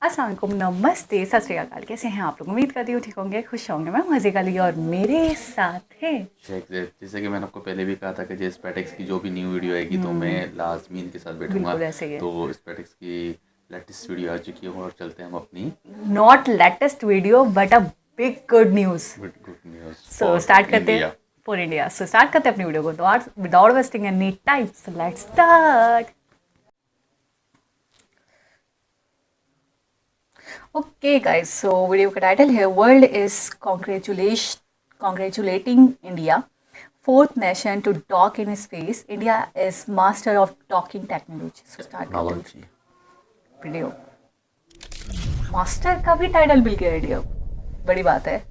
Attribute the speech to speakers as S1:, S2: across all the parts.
S1: अस्सलाम वालेकुम, नमस्ते, सत श्री अकाल। कैसे हैं आप लोग? उम्मीद करती हूँ ठीक होंगे, खुश होंगे। मैं मज़े का ली और मेरे साथ है
S2: शेख जैसे कि मैंने आपको पहले भी कहा था कि जे स्पेटेक्स की जो भी न्यू वीडियो आएगी तो मैं लाजमी इनके साथ बैठूंगा।
S1: बिल्कुल ऐसे ही है।
S2: तो स्पेटेक्स की लेटेस्ट वीडियो आ चुकी है और चलते हैं हम अपनी
S1: not latest video but a big good news.
S2: Good good news
S1: so
S2: for
S1: start करते हैं
S2: India.
S1: For India. So start करते हैं अपनी वीडियो को without wasting any time. So let's start. Okay guys, so video का title है world is congratulating India, fourth nation to dock in space. India is master of docking technology. So start करते हैं
S2: technology.
S1: Video. Master का भी title मिल गया India को, बड़ी बात है।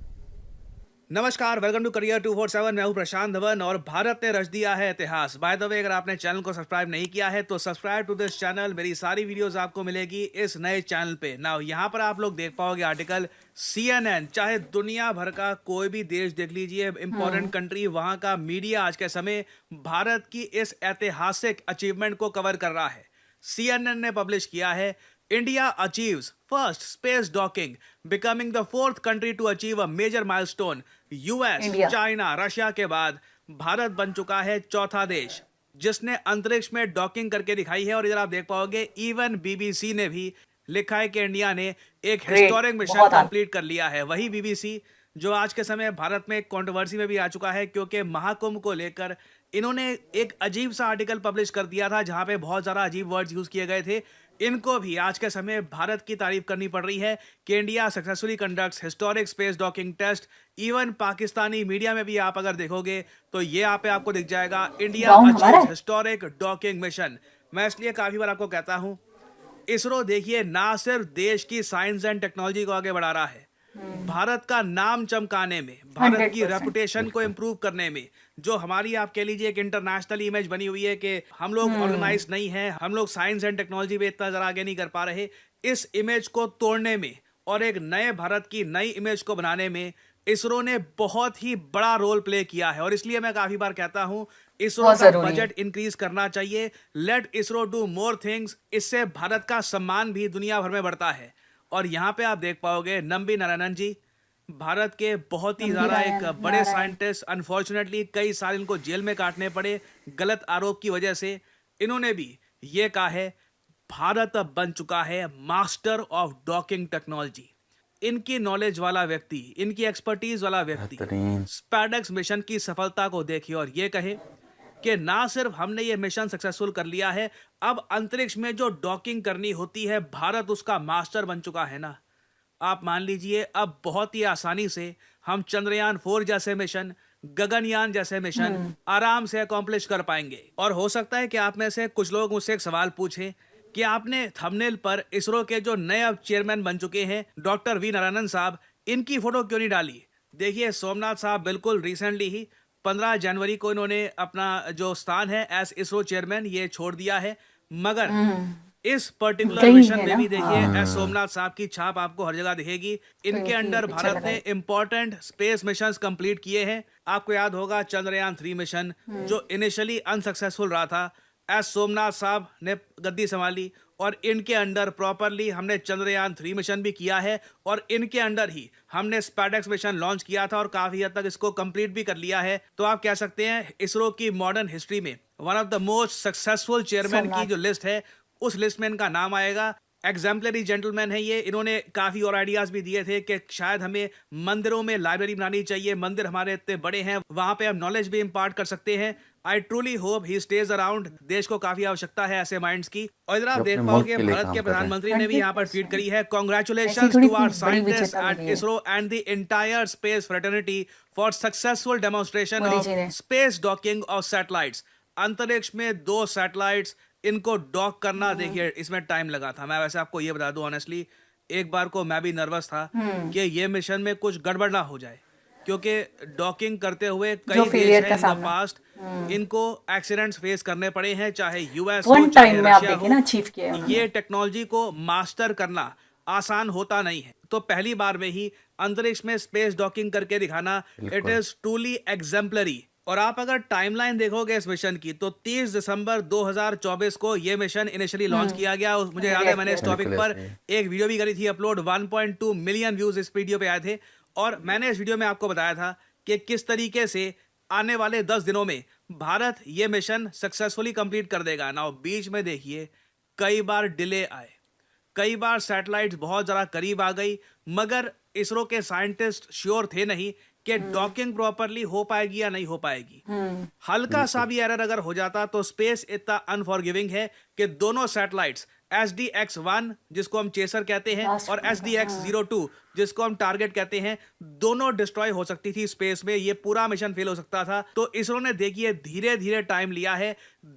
S3: नमस्कार, वेलकम टू करियर 247। मैं हूं प्रशांत धवन और भारत ने रच दिया है इतिहास। बाय द वे, अगर आपने चैनल को सब्सक्राइब नहीं किया है तो सब्सक्राइब टू दिस चैनल। मेरी सारी वीडियोस आपको मिलेगी इस नए चैनल पे। नाउ यहां पर आप लोग देख पाओगे आर्टिकल CNN, चाहे दुनिया भर का कोई भी देश देख लीजिए, इंपॉर्टेंट कंट्री, वहां का मीडिया आज के समय भारत की इस ऐतिहासिक अचीवमेंट को कवर कर रहा है। CNN ने पब्लिश किया है, India achieves first space docking, becoming the fourth country to achieve a major milestone. US,
S1: India
S3: China, Russia के बाद भारत बन चुका है चौथा देश जिसने अंतरिक्ष में डॉकिंग करके दिखाई है। और इधर आप देख पाओगे इवन BBC ने भी लिखा है कि इंडिया ने एक
S1: ग्रेट,
S3: हिस्टोरिक मिशन
S1: बहुत आगे।
S3: कंप्लीट कर लिया है। वही BBC जो आज के समय भारत में कंट्रोवर्सी में भी आ चुका है, क्योंकि महाकुंभ को लेकर इन्होंने एक अजीब सा आर्टिकल पब्लिश कर दिया था जहां पे बहुत ज़्यादा अजीब वर्ड्स यूज किए गए थे। इनको भी आज के समय भारत की तारीफ करनी पड़ रही है कि India successfully conducts historic space docking test. Even Pakistani media में भी आप अगर देखोगे तो ये यहाँ पे आपको दिख जाएगा, इंडिया
S1: ग्राउंड हमारा
S3: अचीव्स
S1: है।
S3: Historic docking mission. मैं इसलिए काफी बार आपको कहता हूं, इसरो देखिए ना सिर्फ देश की साइंस एंड टेक्नोलॉजी को आगे बढ़ा रहा है, भारत का नाम चमकाने में, भारत
S1: हंड्रेड
S3: की
S1: परसेंट
S3: रेपुटेशन को
S2: बिल्कुल।
S3: इम्प्रूव करने में, जो हमारी आप कह लीजिए एक इंटरनेशनल इमेज बनी हुई है कि हम लोग ऑर्गेनाइज नहीं है, हम लोग साइंस एंड टेक्नोलॉजी में इतना जरा आगे नहीं कर पा रहे, इस इमेज को तोड़ने में और एक नए भारत की नई इमेज को बनाने में इसरो ने बहुत ही बड़ा रोल प्ले किया है। और इसलिए मैं काफी बार कहता हूं, इसरो
S1: बहुत
S3: का
S1: ज़रूरी है।
S3: बजट इंक्रीज करना चाहिए। Let ISRO do more things. इससे भारत का सम्मान भी दुनिया भर में बढ़ता है। और यहाँ पे आप देख पाओगे नंबी नारायणन जी, भारत के बहुत ही
S1: नंबी
S3: ज़्यादा एक
S1: नारायण
S3: बड़े
S1: नारायण।
S3: साइंटिस्ट, अनफॉर्चुनेटली कई साल इनको जेल में काटने पड़े गलत आरोप की वजह से। इन्होंने भी ये कहा है, भारत अब बन चुका है मास्टर ऑफ डॉकिंग टेक्नोलॉजी। इनकी नॉलेज वाला व्यक्ति, इनकी एक्सपर्टीज वाला व्यक्ति
S2: बेहतरीन।
S3: स्पैडेक्स मिशन की सफलता को देखिए और ये कहे कि ना सिर्फ हमने ये मिशन सक्सेसफुल कर लिया है, अब अंतरिक्ष में जो डॉकिंग करनी होती है भारत उसका मास्टर बन चुका है ना। आप मान लीजिए अब बहुत ही आसानी से हम चंद्रयान 4 जैसे मिशन, गगनयान जैसे मिशन आराम से अकॉम्प्लिश कर पाएंगे। और हो सकता है कि आप में से कुछ लोग मुझसे एक सवाल पूछें कि आपने थंबनेल पर इसरो के जो नए अब चेयरमैन बन चुके हैं डॉक्टर वी नारायणन साहब, इनकी फोटो क्यों नहीं डाली। देखिए, सोमनाथ साहब बिल्कुल रिसेंटली ही 15 जनवरी को इन्होंने अपना जो स्थान है एज इसरो चेयरमैन ये छोड़ दिया है। मगर इस पर्टिकुलर
S1: गई
S3: मिशन
S1: है
S3: में
S1: ना,
S3: भी देखिए
S1: हाँ।
S3: एस सोमनाथ साहब की छाप आपको हर जगह दिखेगी। इनके
S1: इनकी
S3: अंडर
S1: पिक्चर
S3: भारत ने
S1: लगाई।
S3: इंपॉर्टेंट स्पेस मिशंस कंप्लीट किए हैं। आपको याद होगा चंद्रयान 3 मिशन जो इनिशियली अनसक्सेसफुल रहा था, एस सोमनाथ साहब ने गद्दी संभाली और इनके अंडर प्रॉपरली हमने चंद्रयान 3 मिशन भी किया है। और इनके अंडर ही हमने स्पैडेक्स मिशन लॉन्च किया था और काफी हद तक इसको कंप्लीट भी कर लिया है। तो आप कह सकते हैं इसरो की मॉडर्न हिस्ट्री में one of the most successful chairman की
S1: सोमनाथ।
S3: जो लिस्ट है उस लिस्ट में इनका नाम आएगा। एग्जाम्पलरी जेंटलमैन है ये। इन्होंने काफी और आइडियाज भी दिए थे कि शायद हमें मंदिरों में लाइब्रेरी बनानी चाहिए, मंदिर हमारे इतने बड़े हैं, वहां पे हम नॉलेज भी इम्पार्ट कर सकते हैं। I truly hope he stage around. देश को काफी आवश्यकता है ऐसे माइंड्स की। और इधर आप
S2: जो
S3: देख
S2: अपने मुल्क
S3: पाओगे
S2: के लिए
S3: भारत
S2: काम
S3: के
S2: कर रहे हैं।
S3: प्रधानमंत्री ने भी यहाँ पर ट्वीट
S1: 100%।
S3: करी है,
S1: ऐसी
S3: कॉन्ग्रेचुलेशंस
S1: थोड़ी
S3: टू
S1: कोई
S3: आवर
S1: बड़ी
S3: साइंटिस्ट
S1: विजेता
S3: एट
S1: मिली है
S3: ISRO and the entire space fraternity for successful demonstration
S1: Modi
S3: of
S1: ji ने।
S3: Space docking of satellites. अंतरिक्ष में 2 सैटेलाइट्स इनको डॉक करना, देखिए इसमें टाइम लगा था। मैं वैसे आपको ये बता दूं ऑनेस्टली, एक बार को मैं भी नर्वस था कि ये मिशन में कुछ गड़बड़ ना हो जाए, क्योंकि डॉकिंग करते हुए
S1: जो
S3: कई देश
S1: फेलियर
S3: हैं
S1: का
S3: इन द
S1: सामना
S3: पास्ट, इनको एक्सीडेंट्स फेस करने पड़े हैं, चाहे यूएस हो
S1: वन
S3: चाहे
S1: टाइम में आप
S3: रशिया
S1: देखिए
S3: हो।
S1: ना अचीव किया है उन्होंने।
S3: ये टेक्नोलॉजी को मास्टर करना आसान होता नहीं है। तो पहली बार में ही अंतरिक्ष में स्पेस डॉकिंग करके दिखाना, इट
S2: बिल्कुल।
S3: Is truly exemplary. और आप अगर टाइमलाइन देखोगे इस मिशन की तो 30 दिसंबर 2024 को ये मिशन इनिशियली लॉन्च किया गया। मुझे याद है मैंने इस टॉपिक
S2: बिल्कुल
S3: पर
S2: ऐसे ही।
S3: एक वीडियो भी करी थी अपलोड, 1.2 मिलियन व्यूज इस वीडियो पे आए थे। और मैंने इस वीडियो में आपको बताया था कि किस तरीके से आने वाले 10 दिनों में भारत ये मिशन सक्सेसफुली कंप्लीट कर देगा ना। बीच में देखिए कई बार डिले आए, कई बार सैटेलाइट्स बहुत ज़रा करीब आ गई, मगर इसरो के साइंटिस्ट श्योर थे नहीं कि डॉकिंग प्रॉपरली हो पाएगी या नहीं हो पाएगी। हल्का सा भी एरर अगर हो जाता तो स्पेस इतना अनफॉरगिविंग है कि दोनों सैटेलाइट्स SDX-1 जिसको हम चेसर कहते हैं
S1: Last
S3: और
S1: one का,
S3: SDX-02 जिसको हम टारगेट कहते हैं, दोनों डिस्ट्रॉय हो सकती थी स्पेस में। ये पूरा मिशन फेल हो सकता था। तो इसरो ने देखिए धीरे धीरे टाइम लिया है,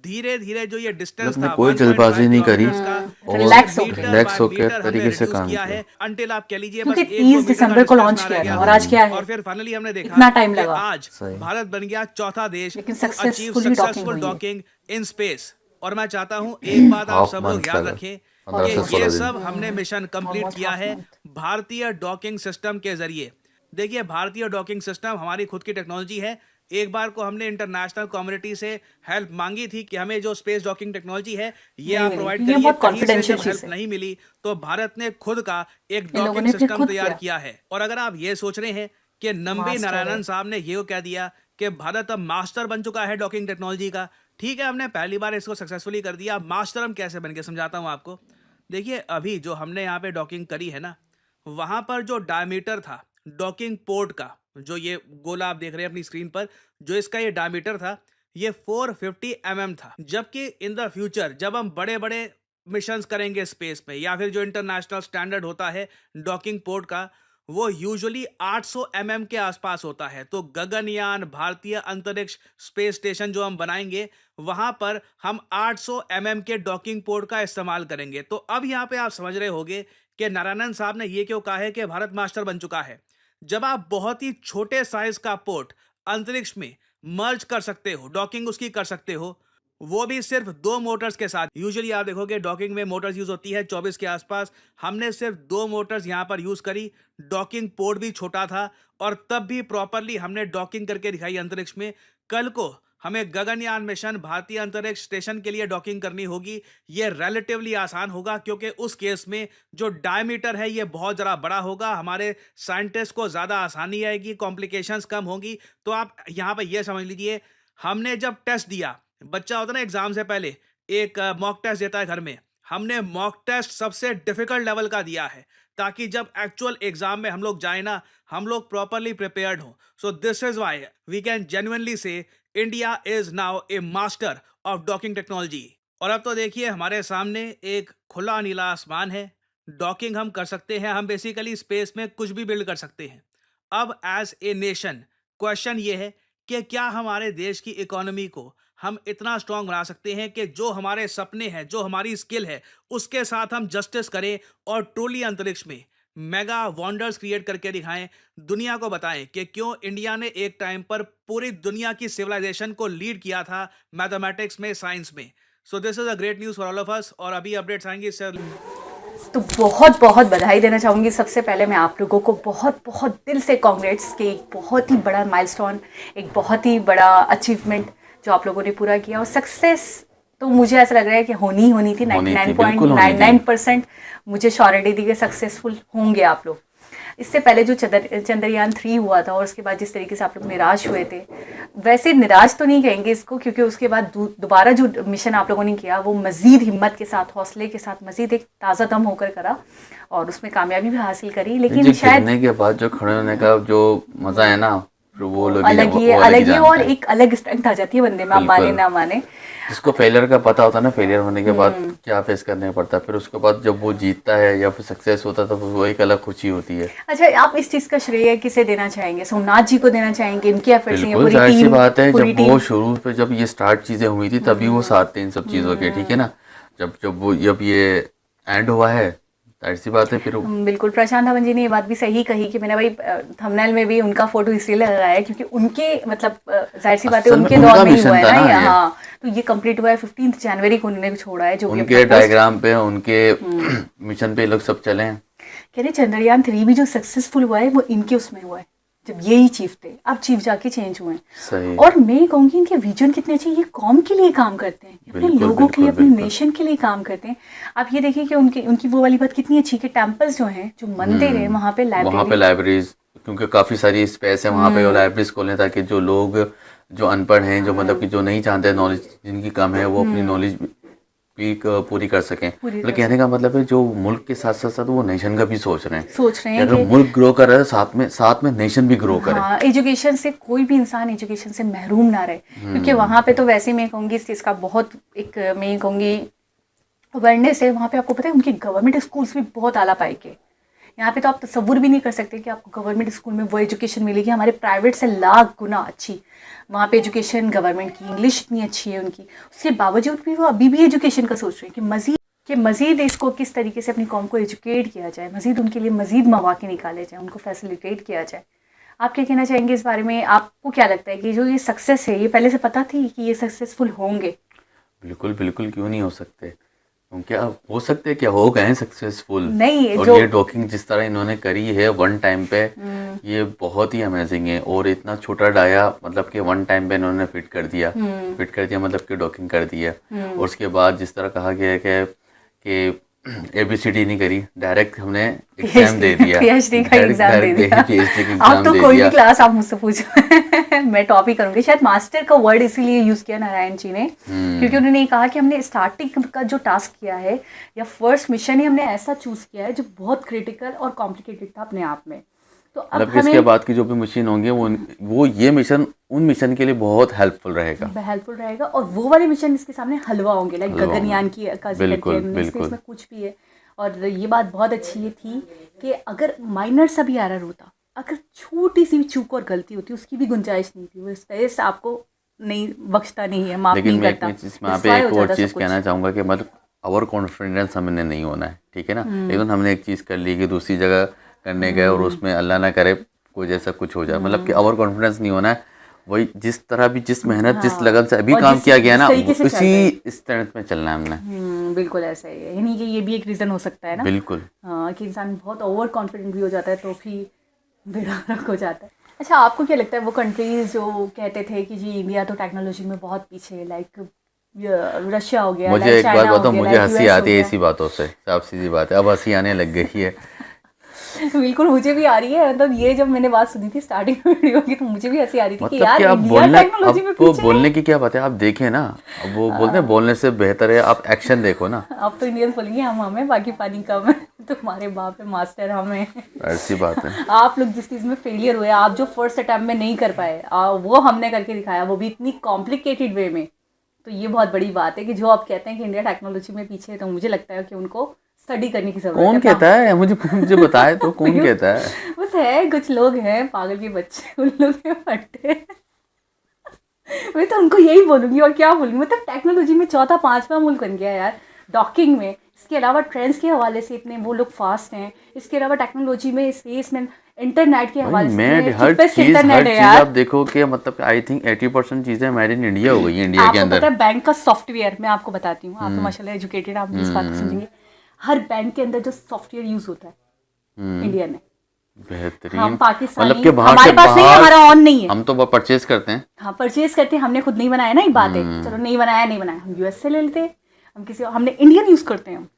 S3: धीरे धीरे जो ये डिस्टेंस
S2: मतलब ने
S3: था
S2: कोई
S3: 1.5
S2: जल्दबाजी नहीं करी
S3: किलोमीटर्स का,
S2: और
S1: रिलैक्स हो
S3: मीटर
S1: गए।
S2: रिलैक्स
S3: बाय
S2: होकर
S3: मीटर हमने
S2: तरीके से
S3: reduce
S2: काम
S3: किया
S2: किया।
S3: है until आप कह लीजिए
S1: क्योंकि
S3: बस
S1: 30 दिसंबर को लॉन्च
S3: ना
S1: किया
S3: रह
S1: था
S3: गया
S1: और आज क्या है?
S3: और फिर फाइनली हमने देखा
S1: इतना टाइम
S3: कि
S1: लगा।
S3: आज
S2: सही।
S3: भारत बन गया चौथा देश
S1: लेकिन
S3: to achieve
S1: successfully docking
S3: successful
S1: हुई है।
S3: docking in space। और मैं चाहता हूं एक बात आप
S2: हाफ
S3: सब लोग
S2: मंथ
S3: याद
S2: का
S3: रखें
S2: 15 से
S3: कि
S2: 16
S3: ये
S2: दिन।
S3: सब हमने मिशन कंप्लीट
S1: Almost
S3: किया
S1: half
S3: है
S1: month।
S3: भारतीय डॉकिंग सिस्टम के जरिए। देखिए भारतीय डॉकिंग सिस्टम हमारी खुद की टेक्नोलॉजी है। एक बार को हमने इंटरनेशनल कम्युनिटी से हेल्प मांगी थी कि हमें जो स्पेस डॉकिंग टेक्नोलॉजी है ये
S1: नहीं
S3: आप
S1: मिली।
S3: प्रोवाइड
S1: ये
S3: करिए।
S1: बहुत
S3: कहीं से
S1: confidential
S3: जब
S1: चीज़
S3: हेल्प
S1: है।
S3: नहीं मिली तो भारत ने खुद का एक
S1: इन लोगों
S3: डॉकिंग
S1: ने फिर
S3: सिस्टम
S1: खुद
S3: तैयार किया है। और अगर आप ये सोच रहे हैं कि नंबी
S1: मास्टर
S3: नारायणन
S1: है।
S3: साहब ने ये कह दिया कि भारत अब मास्टर बन चुका है डॉकिंग टेक्नोलॉजी का, ठीक है हमने पहली बार इसको सक्सेसफुली कर दिया, मास्टर हम कैसे बन के समझाता हूं आपको। देखिए अभी जो हमने यहाँ पे डॉकिंग करी है ना, वहां पर जो डायमीटर था डॉकिंग पोर्ट का, जो ये गोला आप देख रहे हैं अपनी स्क्रीन पर, जो इसका ये डायमीटर था ये 450 था। जबकि इन द फ्यूचर जब हम बड़े बड़े मिशंस करेंगे स्पेस में या फिर जो इंटरनेशनल स्टैंडर्ड होता है डॉकिंग पोर्ट का, वो यूजुअली 800 के आसपास होता है। तो गगनयान भारतीय अंतरिक्ष स्पेस स्टेशन जो हम बनाएंगे वहां पर हम 800 के डॉकिंग पोर्ट का इस्तेमाल करेंगे। तो अब यहाँ पे आप समझ रहे होंगे कि नारायणन साहब ने ये क्यों कहा है कि भारत मास्टर बन चुका है। जब आप बहुत ही छोटे साइज का पोर्ट अंतरिक्ष में मर्ज कर सकते हो, डॉकिंग उसकी कर सकते हो, वो भी सिर्फ 2 मोटर्स के साथ। यूजुअली आप देखोगे डॉकिंग में मोटर्स यूज होती है 24 के आसपास, हमने सिर्फ 2 मोटर्स यहाँ पर यूज करी। डॉकिंग पोर्ट भी छोटा था और तब भी प्रॉपरली हमने डॉकिंग करके दिखाई अंतरिक्ष में। कल को हमें गगनयान मिशन भारतीय अंतरिक्ष स्टेशन के लिए डॉकिंग करनी होगी, ये रिलेटिवली आसान होगा क्योंकि उस केस में जो डायमीटर है ये बहुत ज़रा बड़ा होगा, हमारे साइंटिस्ट को ज़्यादा आसानी आएगी, कॉम्प्लिकेशंस कम होंगी। तो आप यहाँ पर ये समझ लीजिए, हमने जब टेस्ट दिया, बच्चा होता है ना एग्जाम से पहले एक मॉक टेस्ट देता है घर में, हमने मॉक टेस्ट सबसे डिफिकल्ट लेवल का दिया है ताकि जब एक्चुअल एग्जाम में हम लोग जाए ना, हम लोग प्रॉपरली प्रिपेयर्ड हो। So this is why we can genuinely say India is now a master of docking technology. और अब तो देखिए हमारे सामने एक खुला नीला आसमान है, डॉकिंग हम कर सकते हैं, हम बेसिकली स्पेस में कुछ भी बिल्ड कर सकते हैं। अब एज ए नेशन क्वेश्चन ये है कि क्या हमारे देश की इकोनॉमी को हम इतना स्ट्रांग बना सकते हैं कि जो हमारे सपने हैं, जो हमारी स्किल है, उसके साथ हम जस्टिस करें और ट्रूली अंतरिक्ष में मेगा वंडर्स क्रिएट करके दिखाएं, दुनिया को बताएं कि क्यों इंडिया ने एक टाइम पर पूरी दुनिया की सिविलाइजेशन को लीड किया था मैथमेटिक्स में, साइंस में। सो this is a great news for all of us. और अभी अपडेट्स आएंगे सर।
S1: तो बहुत बहुत बधाई देना चाहूँगी। सबसे पहले मैं आप लोगों को बहुत बहुत दिल से कांग्रेट्स के एक बहुत ही बड़ा माइलस्टोन, एक बहुत ही बड़ा अचीवमेंट जो आप लोगों ने पूरा किया। और सक्सेस तो मुझे ऐसा लग रहा है कि होनी ही होनी थी।
S2: होनी थी, बिल्कुल होनी थी।
S1: 99.99% मुझे श्योरिटी दी कि सक्सेसफुल होंगे आप लोग। इससे पहले जो चंद्रयान 3 हुआ था और उसके बाद जिस तरीके से आप लोग निराश हुए थे, वैसे निराश तो नहीं कहेंगे इसको, क्योंकि उसके बाद दोबारा जो मिशन आप लोगों ने किया वो मज़ीद हिम्मत के साथ, हौसले के साथ, मज़ीद एक ताज़ा दम होकर करा और उसमें कामयाबी भी हासिल करी। लेकिन शायद
S2: गिरने के बाद जो खड़े होने का जो मजा है ना, वो लोग
S1: अलग ही है और एक अलग स्ट्रेंथ आ जाती है बंदे में, आप माने ना माने।
S2: जिसको फेलियर का पता होता है ना, फेलियर होने के बाद क्या फेस करने पड़ता है, फिर उसके बाद जब वो जीतता है या फिर सक्सेस होता है तो वो एक अलग खुशी होती है।
S1: अच्छा, आप इस चीज का श्रेय किसे देना चाहेंगे? सोमनाथ जी को देना चाहेंगे? इनकी एफर्ट्स हैं?
S2: बिल्कुल जाहिर सी बात है, जब वो शुरू पे जब ये स्टार्ट चीजें हुई थी तभी वो साथ थे इन सब चीजों के, ठीक है ना। जब ये एंड हुआ है, जाहिर सी बात है फिर
S1: बिल्कुल। प्रशांत धवन जी ने ये बात भी सही कही कि मैंने भाई थंबनेल में भी उनका फोटो इसलिए लगाया है क्योंकि उनके मतलब जाहिर सी बात है उनके दौर में ही हुआ है ना। हाँ, तो ये कंप्लीट हुआ है 15 जनवरी को उन्होंने छोड़ा है, जो
S2: उनके डायग्राम पे, उनके मिशन पे लोग सब चले हैं।
S1: कह रहे चंद्रयान 3 भी जो सक्सेसफुल हुआ है वो इनके उसमें हुआ है, जब यही चीफ थे, अब चीफ जाके चेंज हुए हैं।
S2: सही।
S1: और मैं कहूँगी इनके विजन कितने अच्छे, ये कौम के लिए काम करते हैं, अपने
S2: बिल्कुल,
S1: लोगों के लिए,
S2: बिल्कुल,
S1: अपने
S2: बिल्कुल।
S1: नेशन के लिए काम करते हैं। आप ये देखिए कि उनकी वो वाली बात कितनी अच्छी कि टेम्पल्स जो हैं, जो मंदिर है, वहाँ पे
S2: लाइब्रेरीज, क्योंकि काफ़ी सारी स्पेस है वहाँ पे, और लाइब्रेरीज खोलें ताकि जो लोग जो अनपढ़ हैं, जो मतलब कि जो नहीं जानते, नॉलेज जिनकी कम है, वो अपनी नॉलेज भी पूरी कर सकें। मतलब कहने का मतलब है जो मुल्क के साथ साथ साथ वो नेशन का भी सोच रहे हैं कि अगर मुल्क ग्रो कर रहा है, साथ में नेशन भी ग्रो करे।
S1: हाँ, एजुकेशन से कोई भी इंसान एजुकेशन से महरूम ना रहे, क्योंकि वहाँ पे तो वैसे मैं कहूँगी इस चीज़ का बहुत एक मैं कहूँगी अवेयरनेस है। वहाँ पे आपको पता है उनके गवर्नमेंट स्कूल्स भी बहुत आला पाई के। यहाँ पे तो आप तसव्वुर भी नहीं कर सकते कि आपको गवर्नमेंट स्कूल में वो एजुकेशन मिलेगी, हमारे प्राइवेट से लाख गुना अच्छी वहाँ पे एजुकेशन गवर्नमेंट की, इंग्लिश इतनी अच्छी है उनकी। उसके बावजूद भी वो अभी भी एजुकेशन का सोच रहे हैं कि मज़ीद इसको किस तरीके से अपनी कौम को एजुकेट किया जाए, मज़ीद उनके लिए मज़ीद मौक़े निकाले जाए, उनको फैसिलिटेट किया जाए। आप क्या कहना चाहेंगे इस बारे में? आपको क्या लगता है कि जो ये सक्सेस है, ये पहले से पता थी कि ये सक्सेसफुल होंगे?
S2: बिल्कुल बिल्कुल, क्यों नहीं हो सकते, क्या हो सकते हैं, क्या हो गए हैं सक्सेसफुल।
S1: नहीं,
S2: और
S1: जो
S2: ये डॉकिंग जिस तरह इन्होंने करी है वन टाइम पे, ये बहुत ही अमेजिंग है। और इतना छोटा डाया मतलब कि वन टाइम पे इन्होंने फिट कर दिया मतलब कि डॉकिंग कर दिया। और उसके बाद जिस तरह कहा गया है कि ABCD नहीं करी, डायरेक्ट हमने एग्जाम दे दिया,
S1: PhD का एग्जाम दे दिया।
S2: PhD का
S1: आप
S2: एग्जाम
S1: तो
S2: दे
S1: कोई
S2: दिया।
S1: भी क्लास आप मुझसे पूछो मैं टॉप ही करूंगी। शायद मास्टर का वर्ड इसीलिए यूज किया नारायण जी ने, क्योंकि उन्होंने ये कहा कि हमने स्टार्टिंग का जो टास्क किया है या फर्स्ट मिशन ही हमने ऐसा चूज किया है जो बहुत क्रिटिकल और कॉम्प्लिकेटेड था अपने आप में। तो अब
S2: मतलब इसके बाद की जो भी मिशन होंगे वो ये मिशन उन मिशन के लिए बहुत हेल्पफुल रहेगा।
S1: और वो वाले मिशन इसके सामने हलवा होंगे, लाइक गगनयान की का जिक्र किया हमने, इसमें कुछ भी है। और ये बात बहुत अच्छी ये थी कि अगर माइनर सा भी एरर होता, अगर छोटी सी भी चूक और गलती होती, उसकी भी गुंजाइश नहीं थी, वो इस तरह से आपको नहीं बख्शता नहीं है, माफ नहीं करता।
S2: लेकिन मैं पे एक और चीज़ कहना चाहूँगा कि मतलब ओवर कॉन्फिडेंस हमने नहीं होना है, ठीक है ना। लेकिन हमने एक चीज़ कर ली कि दूसरी जगह करने गए और उसमें अल्लाह ना करे कोई जैसा कुछ हो जाए, मतलब कि ओवर कॉन्फिडेंस नहीं होना है। वही जिस तरह भी जिस मेहनत जिस लगन से अभी काम किया गया ना, उसी इस तरह में चलना है हमने।
S1: बिल्कुल ऐसा ही है, यानी कि ये भी एक रीज़न हो सकता है ना।
S2: बिल्कुल
S1: हाँ, कि इंसान बहुत ओवर कॉन्फिडेंट भी हो जाता है तो फिर बेड़ारक हो जाता है। अच्छा, आपको क्या लगता है वो कंट्रीज जो कहते थे कि जी इंडिया तो टेक्नोलॉजी में बहुत पीछे है, लाइक रशिया हो गया,
S2: मुझे एक बात बताओ, मुझे हंसी आती है ऐसी बातों से, साफ सीधी बात है, अब हंसी आने लग गई है।
S1: बिल्कुल मुझे भी आ रही है। मतलब ये जब मैंने बात सुनी थी स्टार्टिंग में वीडियो की, तो मुझे भी हंसी आ रही थी कि यार इंडिया टेक्नोलॉजी में पीछे है।
S2: बोलने की क्या बात है, आप देखें ना, अब वो बोलते हैं बोलने से बेहतर है आप एक्शन देखो ना।
S1: आप तो इंडियन बोलेंगे हम हमें बाकी पानी कम है, तुम्हारे बाप है मास्टर हमें,
S2: ऐसी बात है।
S1: आप लोग जिस चीज़ में फेलियर हुए, आप जो फर्स्ट अटैम्प्ट में नहीं कर पाए, वो हमने करके दिखाया, वो भी इतनी कॉम्प्लिकेटेड वे में। तो ये बहुत बड़ी बात है कि जो आप कहते हैं कि इंडिया टेक्नोलॉजी में पीछे है, तो मुझे लगता है कि उनको स्टडी करने की जरूरत है।
S2: कौन कहता है, मुझे बताए तो कौन कहता है?
S1: बस है कुछ लोग हैं पागल के बच्चे, उन लोग के फट्टे। मैं तो उनको यही बोलूँगी और क्या बोलूँगी। मतलब टेक्नोलॉजी में चौथा पांचवा मुल्क बन गया यार, डॉकिंग में। इसके अलावा ट्रेंड्स के हवाले से इतने वो लोग फास्ट हैं। इसके अलावा टेक्नोलॉजी में, स्पेस में, इंटरनेट के हवाले से
S2: हर चीज आप देखो कि मतलब आई थिंक 80% चीजें मेड इन इंडिया हो गई है इंडिया के अंदर।
S1: आपको पता है बैंक का सॉफ्टवेयर, मैं आपको बताती हूँ, आप तो माशाल्लाह एजुकेटेड, आप इस बात को समझेंगे। हर बैंक के अंदर जो सॉफ्टवेयर यूज होता है इंडिया में,
S2: बेहतरीन।
S1: हम पाकिस्तानी,
S2: मतलब कि
S1: हमारे पास नहीं है, हमारा ऑन नहीं है।
S2: हम तो परचेज करते हैं।
S1: हाँ, परचेज करते हैं, हमने खुद नहीं बनाया ना, एक बात है। चलो नहीं बनाया, हम यूएस से ले लेते हैं, हमने इंडियन यूज करते हैं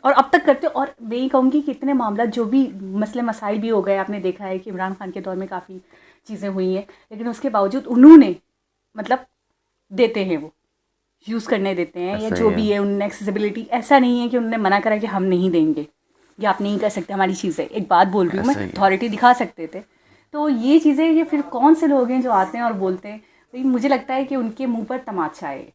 S1: और अब तक करते हैं। और मैं ये कहूँगी कि इतने मामला जो भी मसले मसाइल भी हो गए, आपने देखा है कि इमरान खान के दौर में काफ़ी चीज़ें हुई हैं, लेकिन उसके बावजूद उन्होंने मतलब देते हैं, वो यूज़ करने देते हैं, या जो भी है उन्होंने एक्सेसिबिलिटी, ऐसा नहीं है कि उन्होंने मना करा कि हम नहीं देंगे या आप नहीं कर सकते हमारी चीज़ें। एक बात बोल रही हूँ मैं, अथॉरिटी दिखा सकते थे। तो ये चीज़ें, ये फिर कौन से लोग हैं जो आते हैं और बोलते हैं, तो मुझे लगता है कि उनके मुंह पर तमाचा है।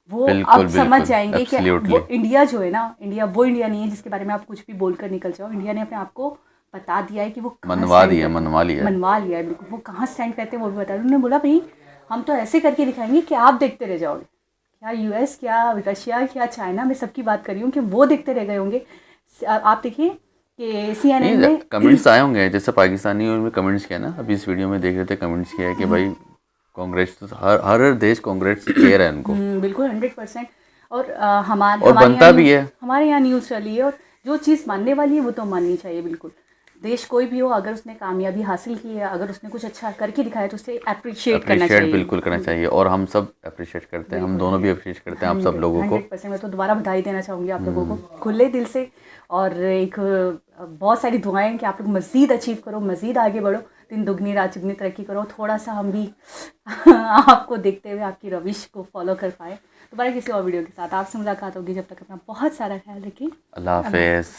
S1: वो अब समझ जाएंगे कि वो इंडिया जो है ना, इंडिया वो इंडिया नहीं है जिसके बारे में आप कुछ भी बोलकर निकल जाओ। इंडिया ने अपने आप को बता दिया है कि वो
S2: मनवा लिया है,
S1: बिल्कुल वो कहाँ स्टैंड करते हैं वो भी बता दिया। उन्होंने बोला भाई हम तो ऐसे करके दिखाएंगे कि आप देखते रह जाओगे। क्या यूएस, क्या रशिया, क्या चाइना, मैं सबकी बात कर रही हूँ कि वो देखते रह गए होंगे। आप देखिए कि CNN में
S2: कमेंट्स आए होंगे, जैसे पाकिस्तानी में कमेंट्स किया ना, अभी इस वीडियो में देख रहे थे, कमेंट्स किया है कि भाई कांग्रेस, तो हर देश कांग्रेस कह रहा है उनको।
S1: बिल्कुल 100%। और हमारे
S2: बनता भी है,
S1: हमारे यहाँ न्यूज़ चली है, और जो चीज़ मानने वाली है वो तो माननी चाहिए बिल्कुल। देश कोई भी हो, अगर उसने कामयाबी हासिल की है, अगर उसने कुछ अच्छा करके दिखाया तो उसे अप्रिशिएट करना
S2: अप्रिशिएट
S1: चाहिए।
S2: बिल्कुल करना चाहिए, और हम सब अप्रिशिएट करते हैं, हम दोनों भी अप्रिशिएट करते हैं आप सब लोगों को।
S1: 100% मैं तो दोबारा बधाई देना चाहूँगी आप लोगों को खुले दिल से, और एक बहुत सारी दुआएं कि आप लोग मज़ीद अचीव करो, मज़ीद आगे बढ़ो, दिन दुगनी रात चुगनी तरक्की करो, थोड़ा सा हम भी आपको देखते हुए आपकी रविश को फॉलो कर पाए। दोबारा किसी और वीडियो के साथ आपसे मुलाकात होगी, जब तक अपना बहुत सारा ख्याल रखिए।
S2: अल्लाह हाफिज़।